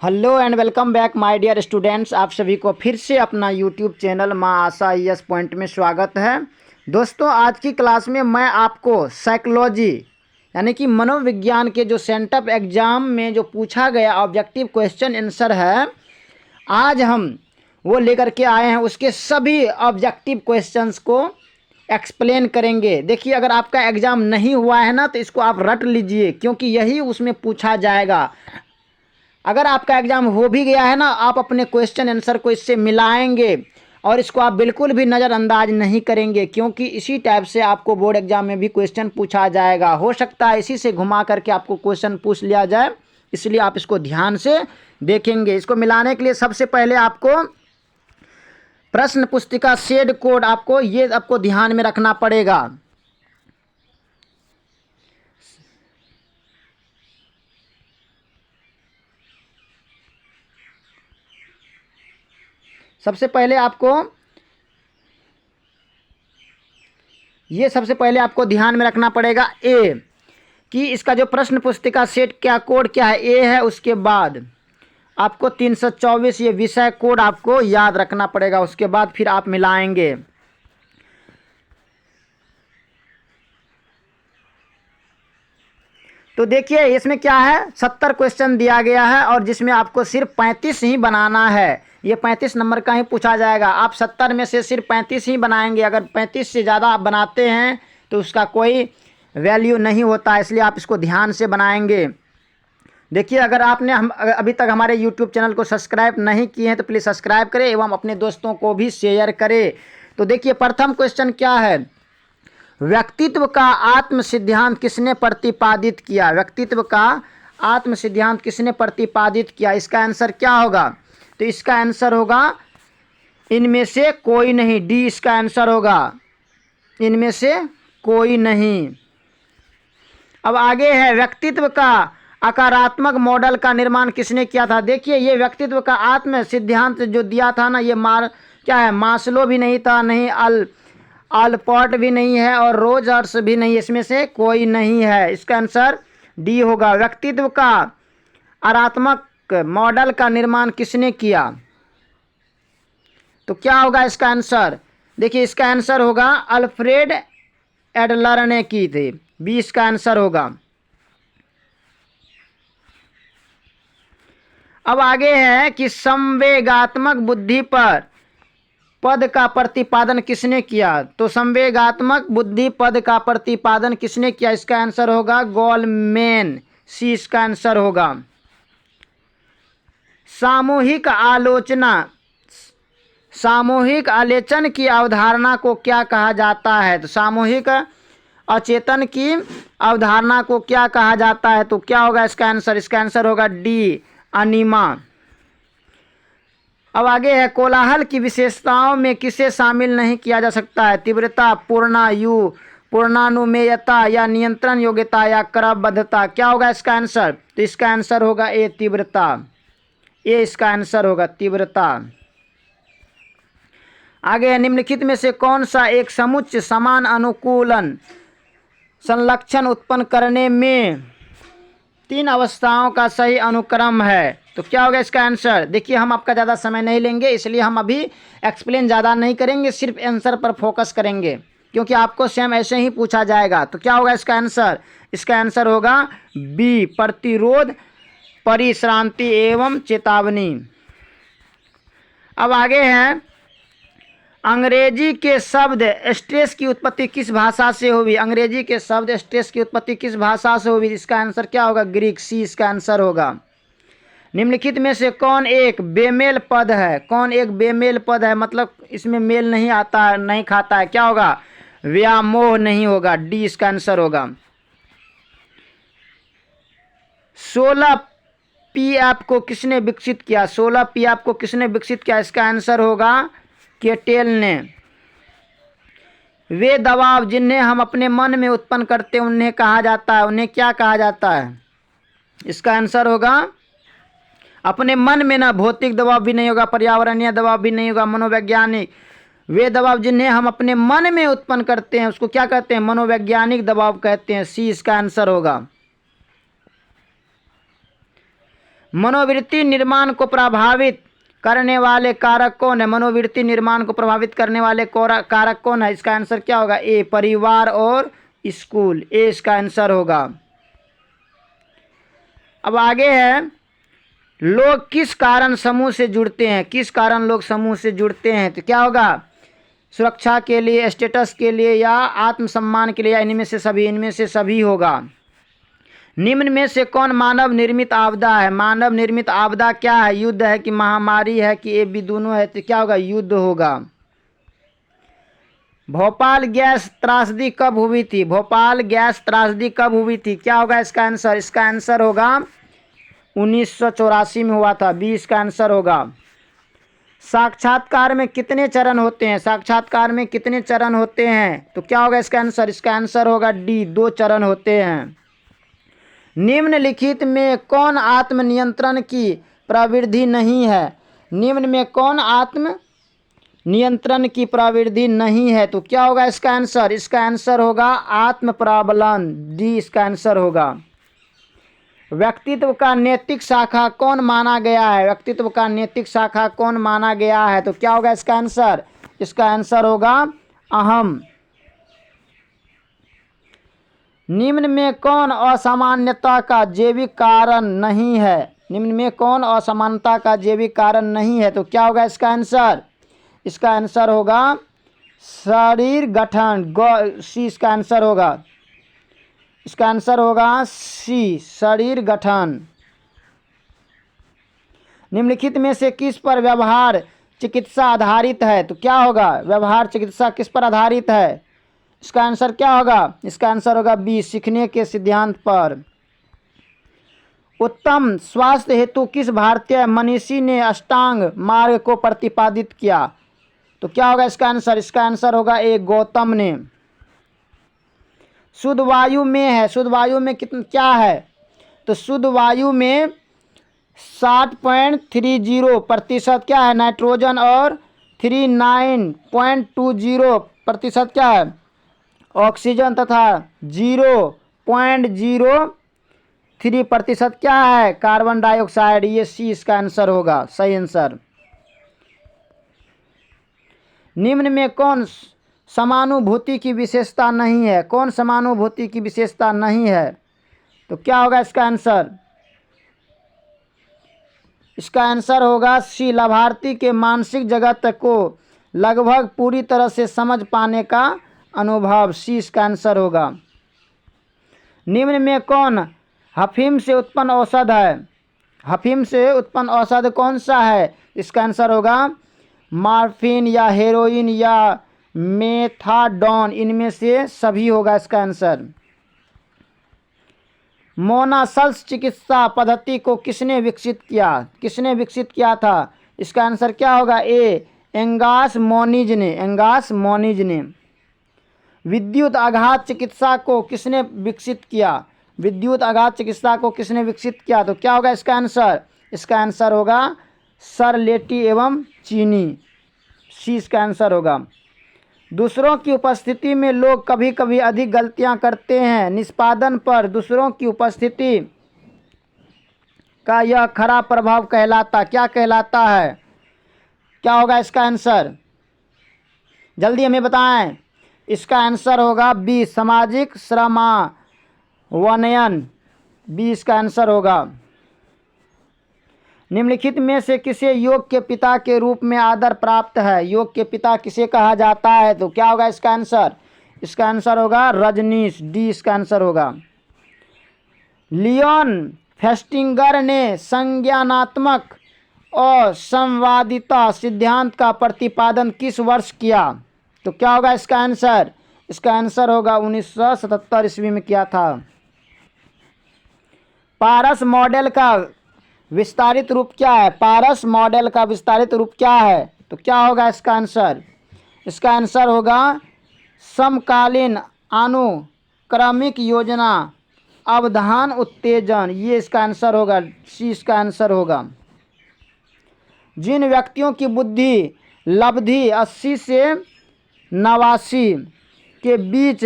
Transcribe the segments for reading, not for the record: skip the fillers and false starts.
Hello and welcome back my dear students. आप सभी को फिर से अपना यूट्यूब चैनल माँ आशा IAS पॉइंट में स्वागत है। दोस्तों, आज की क्लास में मैं आपको साइकोलॉजी यानी कि मनोविज्ञान के जो सेंटअप एग्ज़ाम में जो पूछा गया ऑब्जेक्टिव क्वेश्चन आंसर है, आज हम वो लेकर के आए हैं। उसके सभी ऑब्जेक्टिव क्वेश्चंस को एक्सप्लेन करेंगे। देखिए, अगर आपका एग्ज़ाम नहीं हुआ है ना तो इसको आप रट लीजिए, क्योंकि यही उसमें पूछा जाएगा। अगर आपका एग्ज़ाम हो भी गया है ना, आप अपने क्वेश्चन आंसर को इससे मिलाएंगे और इसको आप बिल्कुल भी नज़रअंदाज नहीं करेंगे, क्योंकि इसी टाइप से आपको बोर्ड एग्जाम में भी क्वेश्चन पूछा जाएगा। हो सकता है इसी से घुमा करके आपको क्वेश्चन पूछ लिया जाए, इसलिए आप इसको ध्यान से देखेंगे। इसको मिलाने के लिए सबसे पहले आपको प्रश्न पुस्तिका शेड कोड आपको ध्यान में रखना पड़ेगा। सबसे पहले आपको ध्यान में रखना पड़ेगा ए कि इसका जो प्रश्न पुस्तिका सेट कोड क्या है, ए है। उसके बाद आपको 324 ये विषय कोड आपको याद रखना पड़ेगा। उसके बाद फिर आप मिलाएंगे। तो देखिए, इसमें क्या है, 70 क्वेश्चन दिया गया है और जिसमें आपको सिर्फ 35 ही बनाना है। ये 35 नंबर का ही पूछा जाएगा। आप 70 में से सिर्फ 35 ही बनाएंगे। अगर 35 से ज़्यादा आप बनाते हैं तो उसका कोई वैल्यू नहीं होता, इसलिए आप इसको ध्यान से बनाएंगे। देखिए, अगर आपने अभी तक हमारे यूट्यूब चैनल को सब्सक्राइब नहीं किए हैं तो प्लीज़ सब्सक्राइब करें एवं अपने दोस्तों को भी शेयर करें। तो देखिए, प्रथम क्वेश्चन क्या है, व्यक्तित्व का आत्म सिद्धांत किसने प्रतिपादित किया? व्यक्तित्व का आत्म सिद्धांत किसने प्रतिपादित किया? इसका आंसर क्या होगा? तो इसका आंसर होगा इनमें से कोई नहीं। डी इसका आंसर होगा, इनमें से कोई नहीं। अब आगे है, व्यक्तित्व का आकारात्मक मॉडल का निर्माण किसने किया था? देखिए, ये व्यक्तित्व का आत्म सिद्धांत जो दिया था ना, ये क्या है, मास्लो भी नहीं था, नहीं अल्पोर्ट भी नहीं है और रोजर्स भी नहीं। इसमें से कोई नहीं है। इसका आंसर डी होगा। व्यक्तित्व का आकारात्मक मॉडल का निर्माण किसने किया? तो क्या होगा इसका आंसर? देखिए, इसका आंसर होगा अल्फ्रेड एडलर ने की थी। बी इसका आंसर होगा। अब आगे है कि संवेगात्मक बुद्धि पर पद का प्रतिपादन किसने किया? तो संवेगात्मक बुद्धि पद का प्रतिपादन किसने किया? इसका आंसर होगा गोलमैन। सी इसका आंसर होगा। सामूहिक आलोचन की अवधारणा को क्या कहा जाता है? तो सामूहिक अचेतन की अवधारणा को क्या कहा जाता है? तो क्या होगा इसका आंसर? इसका आंसर होगा डी, अनिमा। अब आगे है, कोलाहल की विशेषताओं में किसे शामिल नहीं किया जा सकता है? तीव्रता, पूर्णानुमेयता या नियंत्रण योग्यता या क्रमबद्धता। क्या होगा इसका आंसर? तो इसका आंसर होगा ए, तीव्रता। ए इसका आंसर होगा, तीव्रता। आगे है, निम्नलिखित में से कौन सा एक समुच्चय समान अनुकूलन संलक्षण उत्पन्न करने में 3 अवस्थाओं का सही अनुक्रम है? तो क्या होगा इसका आंसर? देखिए, हम आपका ज़्यादा समय नहीं लेंगे, इसलिए हम अभी एक्सप्लेन ज़्यादा नहीं करेंगे, सिर्फ आंसर पर फोकस करेंगे, क्योंकि आपको सेम ऐसे ही पूछा जाएगा। तो क्या होगा इसका आंसर? इसका आंसर होगा बी, प्रतिरोध, परिश्रांति एवं चेतावनी। अब आगे है, अंग्रेजी के शब्द स्ट्रेस की उत्पत्ति किस भाषा से हुई? अंग्रेजी के शब्द स्ट्रेस की उत्पत्ति किस भाषा से हुई? इसका आंसर क्या होगा? ग्रीक। सी इसका आंसर होगा। निम्नलिखित में से कौन एक बेमेल पद है? कौन एक बेमेल पद है, मतलब इसमें मेल नहीं आता है, नहीं खाता है? क्या होगा? व्यामोह नहीं होगा। डी इसका आंसर होगा। 16 पी को किसने विकसित किया? 16 को किसने विकसित किया? इसका आंसर होगा केटेल ने। वे दबाव जिन्हें हम अपने मन में उत्पन्न करते हैं उन्हें कहा जाता है, उन्हें क्या कहा जाता है? इसका आंसर होगा अपने मन में ना भौतिक दबाव भी नहीं होगा, पर्यावरणीय दबाव भी नहीं होगा, मनोवैज्ञानिक। वे दबाव जिन्हें हम अपने मन में उत्पन्न करते हैं उसको क्या कहते हैं? मनोवैज्ञानिक दबाव कहते हैं। सी इसका आंसर होगा। मनोवृत्ति निर्माण को प्रभावित करने वाले कारक कौन है? मनोवृत्ति निर्माण को प्रभावित करने वाले कारक कौन है? इसका आंसर क्या होगा? ए, परिवार और स्कूल। ए इसका आंसर होगा। अब आगे है, लोग किस कारण समूह से जुड़ते हैं? किस कारण लोग समूह से जुड़ते हैं? तो क्या होगा? सुरक्षा के लिए, स्टेटस के लिए, या आत्मसम्मान के लिए, या इनमें से सभी? इनमें से सभी होगा। निम्न में से कौन मानव निर्मित आपदा है? मानव निर्मित आपदा क्या है? युद्ध है कि महामारी है कि ये भी दोनों है? तो क्या होगा? युद्ध होगा। भोपाल गैस त्रासदी कब हुई थी? भोपाल गैस त्रासदी कब हुई थी? क्या होगा इसका आंसर? इसका आंसर होगा 1984 में हुआ था। बी इसका आंसर होगा। साक्षात्कार में कितने चरण होते हैं? साक्षात्कार में कितने चरण होते हैं? तो क्या होगा इसका आंसर? इसका आंसर होगा डी, 2 चरण होते हैं। निम्नलिखित में कौन आत्मनियंत्रण की प्रवृत्ति नहीं है? निम्न में कौन आत्म नियंत्रण की प्रवृत्ति नहीं है? तो क्या होगा इसका आंसर? इसका आंसर होगा आत्म प्रबलन। डी इसका आंसर होगा। व्यक्तित्व का नैतिक शाखा कौन माना गया है? व्यक्तित्व का नैतिक शाखा कौन माना गया है? तो क्या होगा इसका आंसर? इसका आंसर होगा अहम। निम्न में कौन असामान्यता का जैविक कारण नहीं है? निम्न में कौन असमानता का जैविक कारण नहीं है? तो क्या होगा इसका आंसर? इसका आंसर होगा शरीर गठन। सी इसका आंसर होगा। इसका आंसर होगा सी, शरीर गठन। निम्नलिखित में से किस पर व्यवहार चिकित्सा आधारित है? तो क्या होगा? व्यवहार चिकित्सा किस पर आधारित है? इसका आंसर क्या होगा? इसका आंसर होगा बी, सीखने के सिद्धांत पर। उत्तम स्वास्थ्य हेतु किस भारतीय मनीषी ने अष्टांग मार्ग को प्रतिपादित किया? तो क्या होगा इसका आंसर? इसका आंसर होगा ए, गौतम ने। शुद्ध वायु में है, शुद्ध वायु में कितना क्या है? तो शुद्ध वायु में 60.30% क्या है? नाइट्रोजन, और 39.20% क्या है? ऑक्सीजन, तथा 0.03% क्या है? Carbon dioxide. ये सी इसका आंसर होगा, सही आंसर। निम्न में कौन समानुभूति की विशेषता नहीं है? कौन समानुभूति की विशेषता नहीं है? तो क्या होगा इसका आंसर? इसका आंसर होगा सी, लाभार्थी के मानसिक जगत को लगभग पूरी तरह से समझ पाने का अनुभव। सी इसका आंसर होगा। निम्न में कौन अफीम से उत्पन्न औषध है? अफीम से उत्पन्न औषध कौन सा है? इसका आंसर होगा मॉर्फिन, या हेरोइन, या मेथाडोन। इनमें से सभी होगा इसका आंसर। मोनासल्स चिकित्सा पद्धति को किसने विकसित किया? किसने विकसित किया था? इसका आंसर क्या होगा? ए, एंगास मोनिज ने। एंगास मोनिज ने। विद्युत आघात चिकित्सा को किसने विकसित किया? विद्युत आघात चिकित्सा को किसने विकसित किया? तो क्या होगा इसका आंसर? इसका आंसर होगा सर लेटी एवं चीनी। सी इसका आंसर होगा। दूसरों की उपस्थिति में लोग कभी कभी अधिक गलतियां करते हैं। निष्पादन पर दूसरों की उपस्थिति का यह खराब प्रभाव कहलाता, क्या कहलाता है? क्या होगा इसका आंसर? जल्दी हमें बताएं। इसका आंसर होगा बी, सामाजिक श्रमावनयन। बी इसका आंसर होगा। निम्नलिखित में से किसे योग के पिता के रूप में आदर प्राप्त है? योग के पिता किसे कहा जाता है? तो क्या होगा इसका आंसर? इसका आंसर होगा रजनीश। डी इसका आंसर होगा। लियोन फेस्टिंगर ने संज्ञानात्मक और संवादिता सिद्धांत का प्रतिपादन किस वर्ष किया? तो क्या होगा इसका आंसर? इसका आंसर होगा 1977 ईस्वी में किया था। पारस मॉडल का विस्तारित रूप क्या है? पारस मॉडल का विस्तारित रूप क्या है? तो क्या होगा इसका आंसर? इसका आंसर होगा समकालीन अनुक्रमिक योजना अवधान उत्तेजन। ये इसका आंसर होगा। सी इसका आंसर होगा। जिन व्यक्तियों की बुद्धि लब्धि 80 से 89 के बीच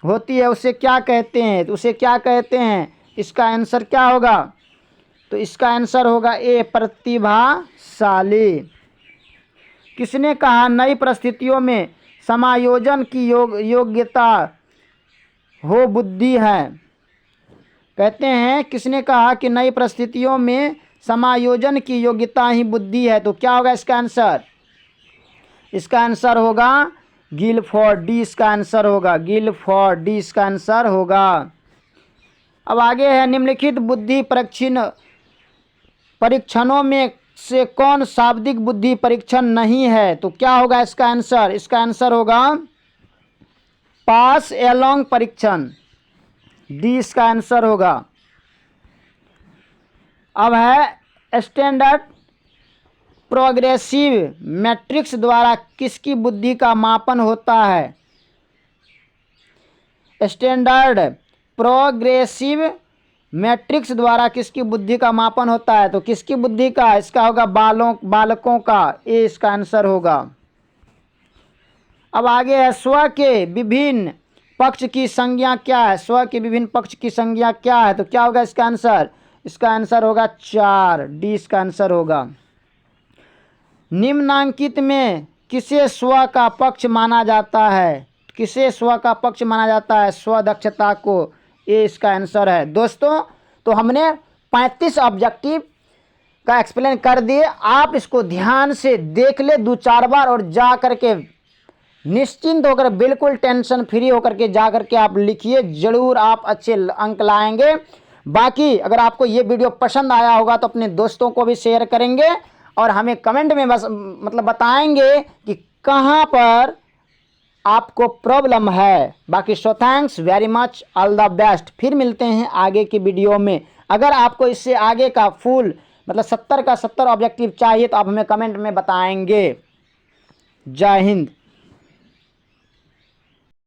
होती है उसे क्या कहते हैं? तो उसे क्या कहते हैं? इसका आंसर क्या होगा? तो इसका आंसर होगा ए प्रतिभाशाली। किसने कहा नई परिस्थितियों में समायोजन की योग्यता हो बुद्धि है? कहते हैं किसने कहा कि नई परिस्थितियों में समायोजन की योग्यता ही बुद्धि है? तो क्या होगा इसका आंसर? इसका आंसर होगा गिलफोर्ड, डी इसका आंसर होगा, गिलफोर्ड, डी इसका आंसर होगा। अब आगे है निम्नलिखित बुद्धि परीक्षणों में से कौन शाब्दिक बुद्धि परीक्षण नहीं है? तो क्या होगा इसका आंसर? इसका आंसर होगा पास एलोंग परीक्षण, डी इसका आंसर होगा। अब है स्टैंडर्ड प्रोग्रेसिव मैट्रिक्स द्वारा किसकी बुद्धि का मापन होता है? स्टैंडर्ड प्रोग्रेसिव मैट्रिक्स द्वारा किसकी बुद्धि का मापन होता है? तो किसकी बुद्धि का? इसका होगा बालकों का, ए इसका आंसर होगा। अब आगे है स्व के विभिन्न पक्ष की संज्ञा क्या है? स्व के विभिन्न पक्ष की संज्ञा क्या है? तो क्या होगा इसका आंसर? इसका आंसर होगा 4, डी इसका आंसर होगा। निम्नांकित में किसे स्व का पक्ष माना जाता है? किसे स्व का पक्ष माना जाता है? स्वदक्षता को, ये इसका आंसर है। दोस्तों तो हमने 35 ऑब्जेक्टिव का एक्सप्लेन कर दिए। आप इसको ध्यान से देख ले 2-4 बार और जा करके निश्चिंत होकर बिल्कुल टेंशन फ्री होकर के जा करके आप लिखिए, ज़रूर आप अच्छे अंक लाएंगे। बाकी अगर आपको ये वीडियो पसंद आया होगा तो अपने दोस्तों को भी शेयर करेंगे और हमें कमेंट में बस बताएंगे कि कहाँ पर आपको प्रॉब्लम है। बाकी so thanks very much, all the best. फिर मिलते हैं आगे की वीडियो में। अगर आपको इससे आगे का फुल 70 का 70 ऑब्जेक्टिव चाहिए तो आप हमें कमेंट में बताएंगे। जय हिंद।